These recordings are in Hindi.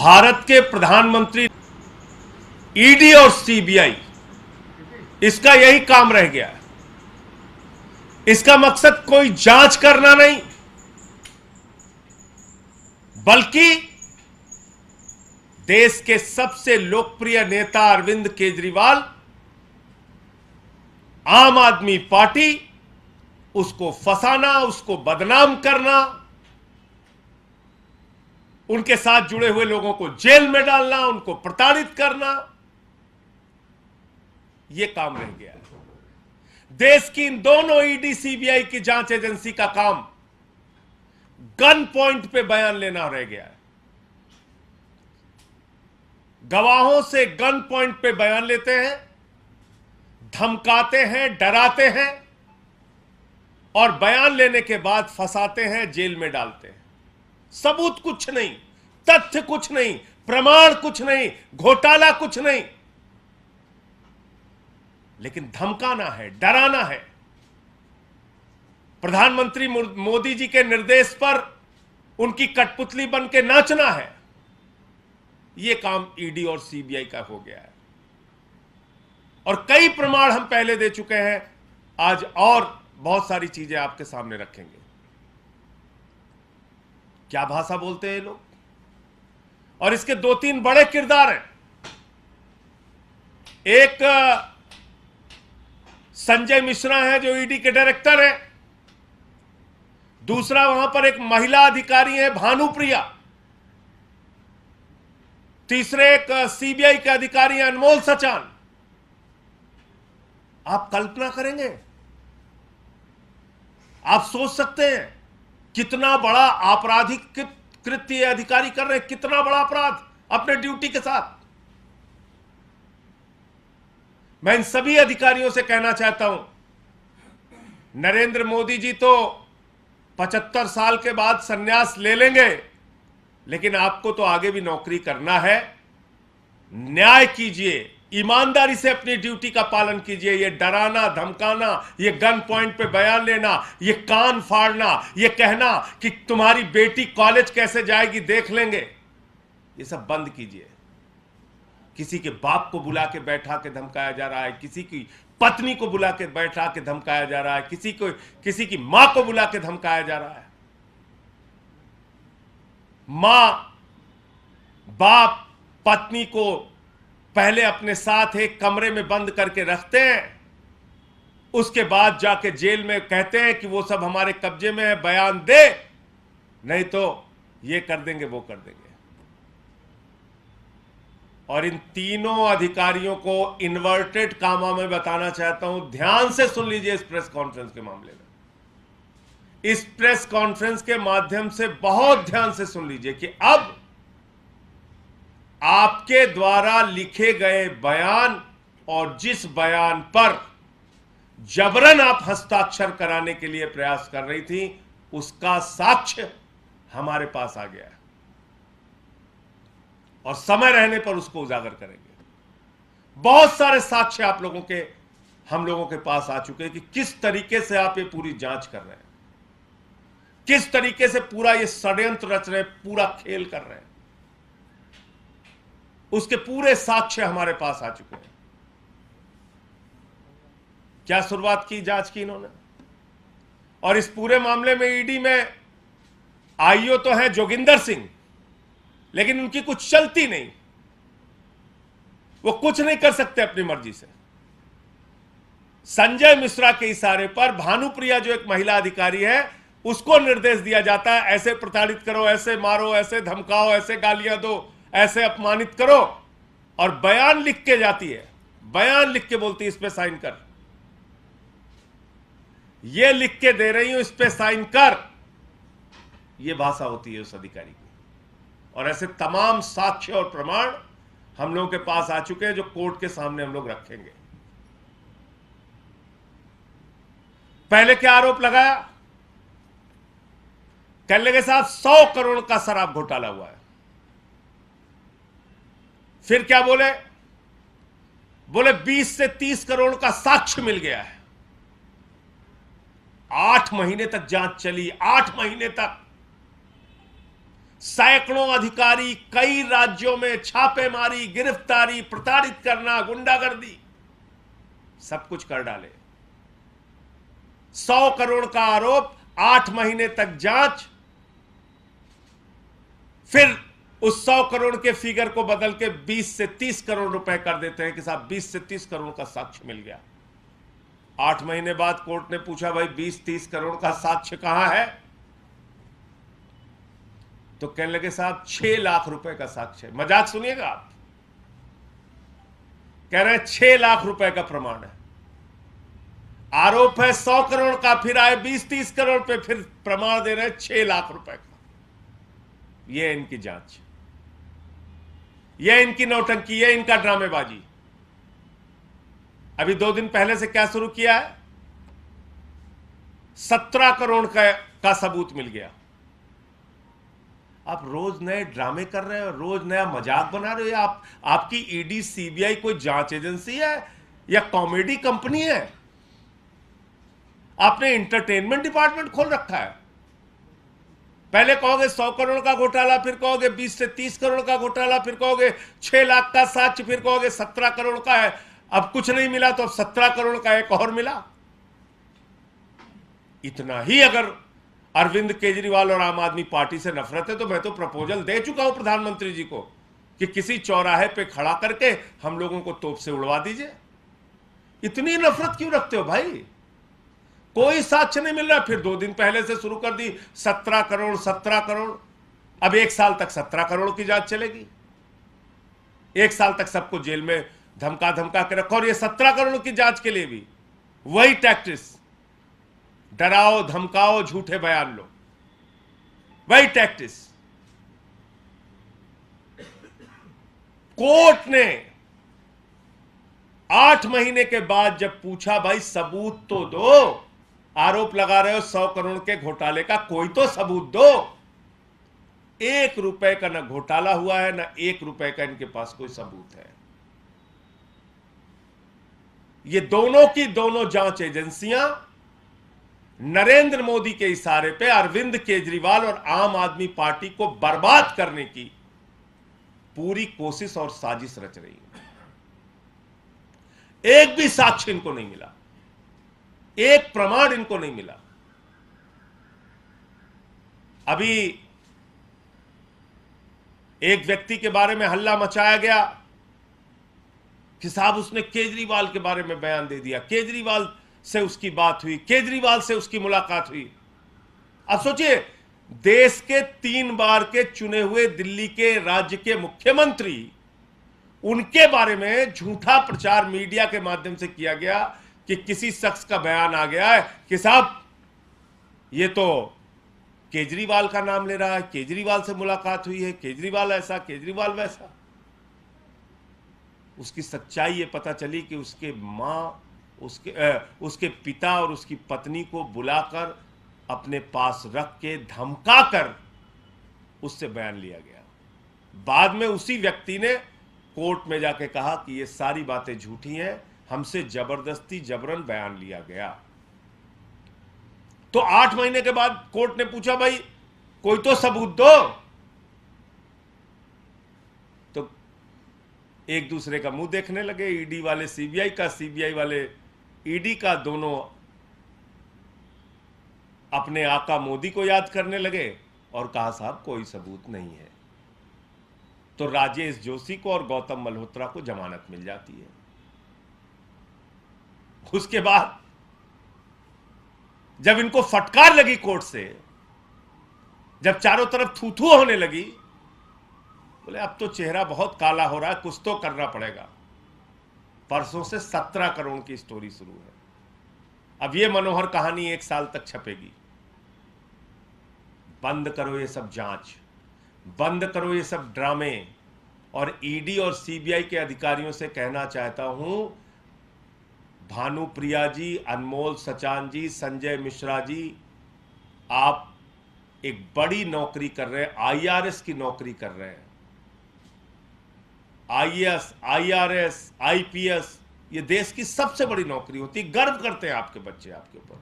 भारत के प्रधानमंत्री, ईडी और सीबीआई, इसका यही काम रह गया है। इसका मकसद कोई जांच करना नहीं, बल्कि देश के सबसे लोकप्रिय नेता अरविंद केजरीवाल, आम आदमी पार्टी, उसको फंसाना, उसको बदनाम करना, उनके साथ जुड़े हुए लोगों को जेल में डालना, उनको प्रताड़ित करना, यह काम रह गया है। देश की इन दोनों ईडी सीबीआई की जांच एजेंसी का काम गन पॉइंट पे बयान लेना रह गया है। गवाहों से गन पॉइंट पे बयान लेते हैं, धमकाते हैं, डराते हैं और बयान लेने के बाद फंसाते हैं, जेल में डालते हैं। सबूत कुछ नहीं, तथ्य कुछ नहीं, प्रमाण कुछ नहीं, घोटाला कुछ नहीं, लेकिन धमकाना है, डराना है। प्रधानमंत्री मोदी जी के निर्देश पर उनकी कठपुतली बन के नाचना है। यह काम ईडी और सीबीआई का हो गया है और कई प्रमाण हम पहले दे चुके हैं। आज और बहुत सारी चीजें आपके सामने रखेंगे। क्या भाषा बोलते हैं ये लोग, और इसके दो तीन बड़े किरदार हैं। एक संजय मिश्रा है जो ईडी के डायरेक्टर है, दूसरा वहां पर एक महिला अधिकारी है भानुप्रिया, तीसरे एक सीबीआई के अधिकारी हैं अनमोल सचान। आप कल्पना करेंगे, आप सोच सकते हैं कितना बड़ा आपराधिक कृत्य अधिकारी कर रहे हैं, कितना बड़ा अपराध अपने ड्यूटी के साथ। मैं इन सभी अधिकारियों से कहना चाहता हूं, नरेंद्र मोदी जी तो 75 साल के बाद संन्यास ले लेंगे, लेकिन आपको तो आगे भी नौकरी करना है। न्याय कीजिए, ईमानदारी से अपनी ड्यूटी का पालन कीजिए। ये डराना, धमकाना, ये गन पॉइंट पे बयान लेना, ये कान फाड़ना, ये कहना कि तुम्हारी बेटी कॉलेज कैसे जाएगी देख लेंगे, ये सब बंद कीजिए। किसी के बाप को बुला के बैठा के धमकाया जा रहा है, किसी की पत्नी को बुला के बैठा के धमकाया जा रहा है, किसी की मां को बुला के धमकाया जा रहा है। मां, बाप पत्नी को पहले अपने साथ एक कमरे में बंद करके रखते हैं, उसके बाद जाके जेल में कहते हैं कि वो सब हमारे कब्जे में है, बयान दे, नहीं तो ये कर देंगे, वो कर देंगे। और इन तीनों अधिकारियों को इन्वर्टेड कामा में बताना चाहता हूं, ध्यान से सुन लीजिए इस प्रेस कॉन्फ्रेंस के मामले में। इस प्रेस कॉन्फ्रेंस के माध्यम से बहुत ध्यान से सुन लीजिए कि अब आपके द्वारा लिखे गए बयान और जिस बयान पर जबरन आप हस्ताक्षर कराने के लिए प्रयास कर रही थी, उसका साक्ष्य हमारे पास आ गया है और समय रहने पर उसको उजागर करेंगे। बहुत सारे साक्ष्य आप लोगों के, हम लोगों के पास आ चुके हैं कि किस तरीके से आप ये पूरी जांच कर रहे हैं, किस तरीके से पूरा ये षड्यंत्र रच रहे हैं, पूरा खेल कर रहे हैं। उसके पूरे साक्ष्य हमारे पास आ चुके हैं। क्या शुरुआत की जांच की इन्होंने, और इस पूरे मामले में ईडी में आईओ तो है जोगिंदर सिंह, लेकिन उनकी कुछ चलती नहीं, वो कुछ नहीं कर सकते अपनी मर्जी से। संजय मिश्रा के इशारे पर भानुप्रिया जो एक महिला अधिकारी है, उसको निर्देश दिया जाता है, ऐसे प्रताड़ित करो, ऐसे मारो, ऐसे धमकाओ, ऐसे गालियां दो, ऐसे अपमानित करो, और बयान लिख के जाती है, बयान लिख के बोलती है इस पे साइन कर, ये लिख के दे रही हूं, इस पे साइन कर। ये भाषा होती है उस अधिकारी की। और ऐसे तमाम साक्ष्य और प्रमाण हम लोगों के पास आ चुके हैं जो कोर्ट के सामने हम लोग रखेंगे। पहले क्या आरोप लगाया, कहने लगे साहब 100 करोड़ का शराब घोटाला हुआ है। फिर क्या बोले, 20 से 30 करोड़ का साक्ष्य मिल गया है। 8 महीने तक जांच चली, 8 महीने तक सैकड़ों अधिकारी, कई राज्यों में छापेमारी, गिरफ्तारी, प्रताड़ित करना, गुंडागर्दी, सब कुछ कर डाले। 100 करोड़ का आरोप, 8 महीने तक जांच, फिर उस 100 करोड़ के फिगर को बदल के 20 से 30 करोड़ रुपए कर देते हैं कि साहब 20 से 30 करोड़ का साक्ष्य मिल गया। 8 महीने बाद कोर्ट ने पूछा, भाई 20-30 करोड़ का साक्ष्य कहां है? तो कहने लगे, साहब 6 लाख रुपए का साक्ष्य है। मजाक सुनिएगा आप, कह रहे हैं 6 लाख रुपए का प्रमाण है। आरोप है 100 करोड़ का, फिर आए 20-30 करोड़ पे, फिर प्रमाण दे रहे हैं 6 लाख रुपए का। यह इनकी जांच, यह इनकी नौटंकी, यह इनका ड्रामेबाजी। अभी 2 दिन पहले से क्या शुरू किया है? 17 करोड़ का सबूत मिल गया। आप रोज नए ड्रामे कर रहे हो, रोज नया मजाक बना रहे हो। आपकी ईडी सीबीआई कोई जांच एजेंसी है या कॉमेडी कंपनी है? आपने एंटरटेनमेंट डिपार्टमेंट खोल रखा है। पहले कहोगे 100 करोड़ का घोटाला, फिर कहोगे 20 से 30 करोड़ का घोटाला, फिर कहोगे 6 लाख का साक्ष्य, फिर कहोगे 17 करोड़ का है। अब कुछ नहीं मिला तो अब 17 करोड़ का एक और मिला। इतना ही अगर अरविंद केजरीवाल और आम आदमी पार्टी से नफरत है तो मैं तो प्रपोजल दे चुका हूं प्रधानमंत्री जी को कि किसी चौराहे पे खड़ा करके हम लोगों को तोप से उड़वा दीजिए। इतनी नफरत क्यों रखते हो भाई? कोई साक्ष्य नहीं मिल रहा, फिर 2 दिन पहले से शुरू कर दी 17 करोड़ 17 करोड़। अब 1 साल तक 17 करोड़ की जांच चलेगी। 1 साल तक सबको जेल में धमका धमका के रखो। और ये 17 करोड़ की जांच के लिए भी वही टैक्टिस, डराओ धमकाओ झूठे बयान लो, वही टैक्टिस। कोर्ट ने 8 महीने के बाद जब पूछा, भाई सबूत तो दो, आरोप लगा रहे हो 100 करोड़ के घोटाले का, कोई तो सबूत दो। 1 रुपए का ना घोटाला हुआ है, ना 1 रुपए का इनके पास कोई सबूत है। ये दोनों की दोनों जांच एजेंसियां नरेंद्र मोदी के इशारे पे अरविंद केजरीवाल और आम आदमी पार्टी को बर्बाद करने की पूरी कोशिश और साजिश रच रही है। एक भी साक्ष्य इनको नहीं मिला, एक प्रमाण इनको नहीं मिला। अभी एक व्यक्ति के बारे में हल्ला मचाया गया कि साहब उसने केजरीवाल के बारे में बयान दे दिया, केजरीवाल से उसकी बात हुई, केजरीवाल से उसकी मुलाकात हुई। अब सोचिए, देश के 3 बार के चुने हुए दिल्ली के राज्य के मुख्यमंत्री, उनके बारे में झूठा प्रचार मीडिया के माध्यम से किया गया कि किसी शख्स का बयान आ गया है कि साहब ये तो केजरीवाल का नाम ले रहा है, केजरीवाल से मुलाकात हुई है, केजरीवाल ऐसा केजरीवाल वैसा। उसकी सच्चाई ये पता चली कि उसके मां, उसके पिता और उसकी पत्नी को बुलाकर अपने पास रख के धमकाकर उससे बयान लिया गया। बाद में उसी व्यक्ति ने कोर्ट में जाके कहा कि ये सारी बातें झूठी हैं, हमसे जबरदस्ती जबरन बयान लिया गया। तो 8 महीने के बाद कोर्ट ने पूछा, भाई कोई तो सबूत दो। तो एक दूसरे का मुंह देखने लगे, ईडी वाले सीबीआई का, सीबीआई वाले ईडी का। दोनों अपने आका मोदी को याद करने लगे और कहा, साहब कोई सबूत नहीं है। तो राजेश जोशी को और गौतम मल्होत्रा को जमानत मिल जाती है। उसके बाद जब इनको फटकार लगी कोर्ट से, जब चारों तरफ थू थू होने लगी, बोले अब तो चेहरा बहुत काला हो रहा है, कुछ तो करना पड़ेगा। परसों से 17 करोड़ की स्टोरी शुरू है। अब ये मनोहर कहानी 1 साल तक छपेगी। बंद करो ये सब जांच, बंद करो ये सब ड्रामे। और ईडी और सीबीआई के अधिकारियों से कहना चाहता हूं, भानुप्रिया जी, अनमोल सचान जी, संजय मिश्रा जी, आप एक बड़ी नौकरी कर रहे हैं, आईआरएस की नौकरी कर रहे हैं। आईएएस, आईआरएस, आईपीएस, ये देश की सबसे बड़ी नौकरी होती है। गर्व करते हैं आपके बच्चे, आपके ऊपर,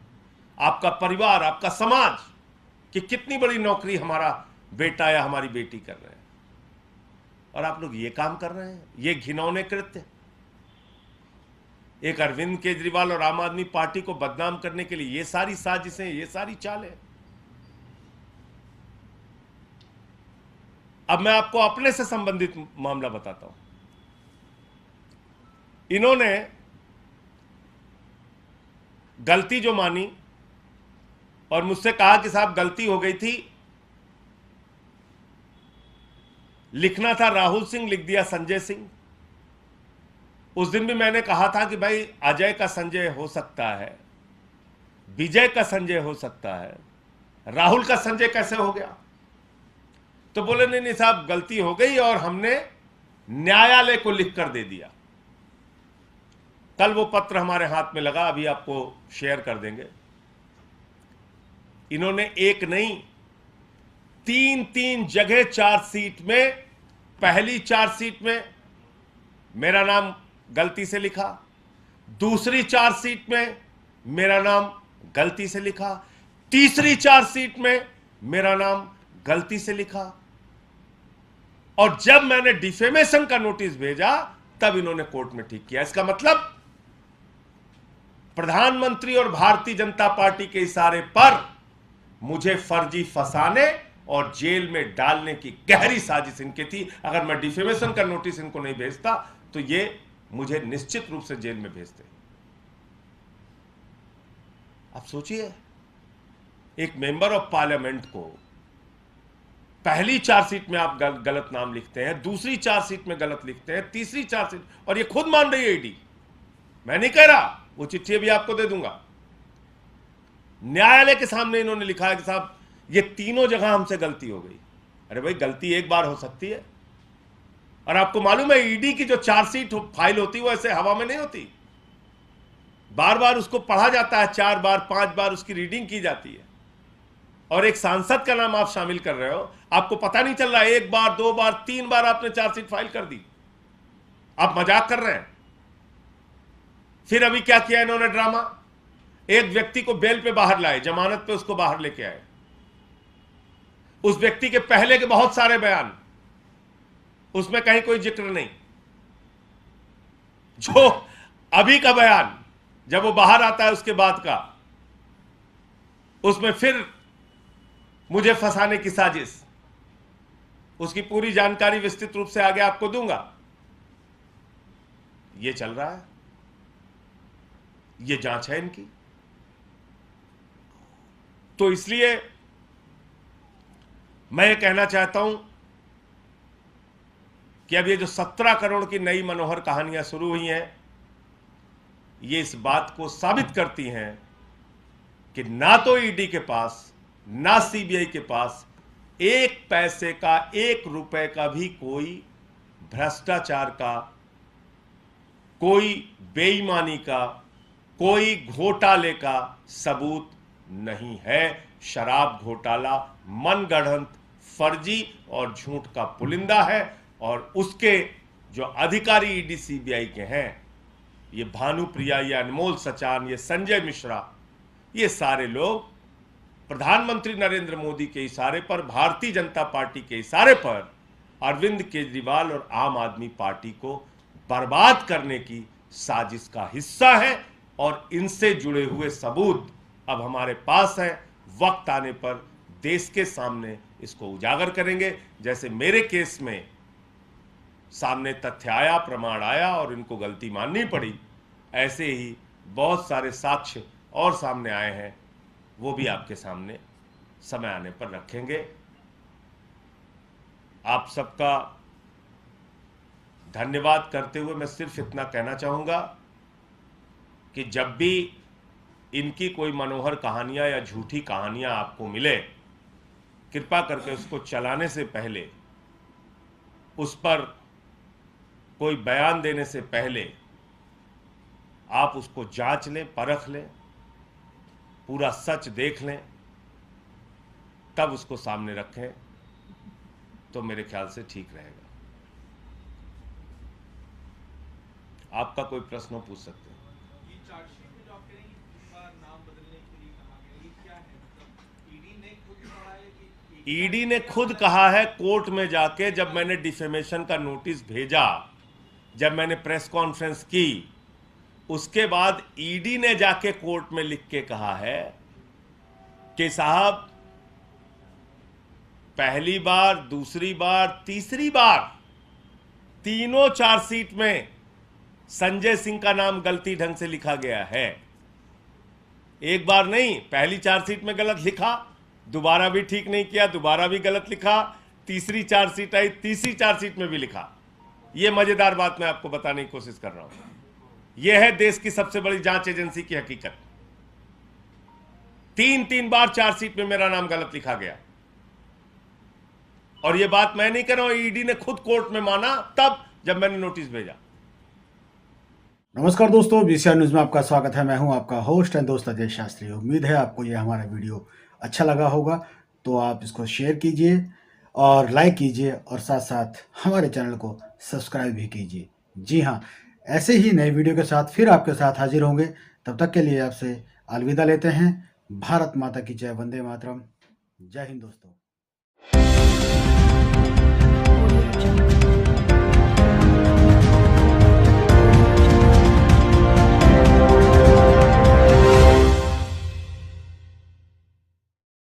आपका परिवार, आपका समाज कि कितनी बड़ी नौकरी हमारा बेटा या हमारी बेटी कर रहे हैं, और आप लोग ये काम कर रहे हैं। ये घिनौने कृत्य एक अरविंद केजरीवाल और आम आदमी पार्टी को बदनाम करने के लिए ये सारी साजिशें, ये सारी चालें। अब मैं आपको अपने से संबंधित मामला बताता हूं। इन्होंने गलती जो मानी और मुझसे कहा कि साहब गलती हो गई थी, लिखना था राहुल सिंह, लिख दिया संजय सिंह। उस दिन भी मैंने कहा था कि भाई अजय का संजय हो सकता है, विजय का संजय हो सकता है, राहुल का संजय कैसे हो गया? तो बोले नहीं नहीं साहब गलती हो गई और हमने न्यायालय को लिख कर दे दिया। कल वो पत्र हमारे हाथ में लगा, अभी आपको शेयर कर देंगे। इन्होंने एक नहीं, तीन जगह चार्जशीट में, पहली चार्जशीट में मेरा नाम गलती से लिखा, दूसरी चार्जशीट में मेरा नाम गलती से लिखा, तीसरी चार्जशीट में मेरा नाम गलती से लिखा, और जब मैंने डिफेमेशन का नोटिस भेजा तब इन्होंने कोर्ट में ठीक किया। इसका मतलब प्रधानमंत्री और भारतीय जनता पार्टी के इशारे पर मुझे फर्जी फंसाने और जेल में डालने की गहरी साजिश इनकी थी। अगर मैं डिफेमेशन का नोटिस इनको नहीं भेजता तो ये मुझे निश्चित रूप से जेल में भेजते। आप सोचिए, एक मेंबर ऑफ पार्लियामेंट को पहली चार्जशीट में आप गलत नाम लिखते हैं, दूसरी चार्जशीट में गलत लिखते हैं, तीसरी चार्जशीट, और ये खुद मान रही है ईडी, मैं नहीं कह रहा, वो चिट्ठी भी आपको दे दूंगा। न्यायालय के सामने इन्होंने लिखा है कि साहब ये तीनों जगह हमसे गलती हो गई। अरे भाई गलती एक बार हो सकती है, और आपको मालूम है ईडी की जो चार्जशीट फाइल होती है वो ऐसे हवा में नहीं होती, बार बार उसको पढ़ा जाता है, 4 बार 5 बार उसकी रीडिंग की जाती है। और एक सांसद का नाम आप शामिल कर रहे हो, आपको पता नहीं चल रहा है, 1 बार 2 बार 3 बार आपने चार्जशीट फाइल कर दी। आप मजाक कर रहे हैं। फिर अभी क्या किया इन्होंने ड्रामा, एक व्यक्ति को बेल पे बाहर लाए, जमानत पे उसको बाहर लेके आए। उस व्यक्ति के पहले के बहुत सारे बयान, उसमें कहीं कोई जिक्र नहीं। जो अभी का बयान जब वो बाहर आता है उसके बाद का, उसमें फिर मुझे फंसाने की साजिश। उसकी पूरी जानकारी विस्तृत रूप से आगे आपको दूंगा। ये चल रहा है, ये जांच है इनकी। तो इसलिए मैं ये कहना चाहता हूं कि अब ये जो 17 करोड़ की नई मनोहर कहानियां शुरू हुई हैं, ये इस बात को साबित करती हैं कि ना तो ईडी के पास ना सीबीआई के पास 1 पैसे का 1 रुपए का भी कोई भ्रष्टाचार का, कोई बेईमानी का, कोई घोटाले का सबूत नहीं है। शराब घोटाला मनगढ़ंत, फर्जी और झूठ का पुलिंदा है, और उसके जो अधिकारी ईडी सीबीआई के हैं, ये भानुप्रिया, ये अनमोल सचान, ये संजय मिश्रा, ये सारे लोग प्रधानमंत्री नरेंद्र मोदी के इशारे पर, भारतीय जनता पार्टी के इशारे पर अरविंद केजरीवाल और आम आदमी पार्टी को बर्बाद करने की साजिश का हिस्सा है। और इनसे जुड़े हुए सबूत अब हमारे पास हैं। वक्त आने पर देश के सामने इसको उजागर करेंगे। जैसे मेरे केस में सामने तथ्य आया, प्रमाण आया और इनको गलती माननी पड़ी, ऐसे ही बहुत सारे साक्ष्य और सामने आए हैं, वो भी आपके सामने समय आने पर रखेंगे। आप सबका धन्यवाद करते हुए मैं सिर्फ इतना कहना चाहूंगा कि जब भी इनकी कोई मनोहर कहानियां या झूठी कहानियां आपको मिले, कृपा करके उसको चलाने से पहले, उस पर कोई बयान देने से पहले आप उसको जांच लें, परख लें, पूरा सच देख लें, तब उसको सामने रखें, तो मेरे ख्याल से ठीक रहेगा। आपका कोई प्रश्न पूछ सकते हैं। ये चार्जशीट में जो आप कह रहे हैं कि नाम बदलने के लिए कहा गया, ये क्या है? मतलब ईडी ने खुद कहा है कि एक ईडी ने खुद कहा है कोर्ट में जाके, जब मैंने डिफेमेशन का नोटिस भेजा, जब मैंने प्रेस कॉन्फ्रेंस की, उसके बाद ईडी ने जाके कोर्ट में लिख के कहा है कि साहब पहली बार, दूसरी बार, तीसरी बार तीनों चार्जशीट में संजय सिंह का नाम गलती ढंग से लिखा गया है। एक बार नहीं, पहली चार्जशीट में गलत लिखा, दोबारा भी ठीक नहीं किया, दोबारा भी गलत लिखा, तीसरी चार्जशीट आई, तीसरी चार्जशीट में भी लिखा। यह मजेदार बात मैं आपको बताने की कोशिश कर रहा हूं। यह है देश की सबसे बड़ी जांच एजेंसी की हकीकत। तीन बार चार्जशीट में मेरा नाम गलत लिखा गया, और यह बात मैं नहीं कर रहा हूं, ईडी ने खुद कोर्ट में माना तब जब मैंने नोटिस भेजा। नमस्कार दोस्तों, बीसीआर न्यूज में आपका स्वागत है। मैं हूं आपका होस्ट एंड दोस्त अजय शास्त्री। उम्मीद है आपको यह हमारा वीडियो अच्छा लगा होगा, तो आप इसको शेयर कीजिए और लाइक कीजिए, और साथ साथ हमारे चैनल को सब्सक्राइब भी कीजिए। जी हाँ, ऐसे ही नए वीडियो के साथ फिर आपके साथ हाजिर होंगे। तब तक के लिए आपसे अलविदा लेते हैं। भारत माता की जय, वंदे मातरम। जय हिंद दोस्तों।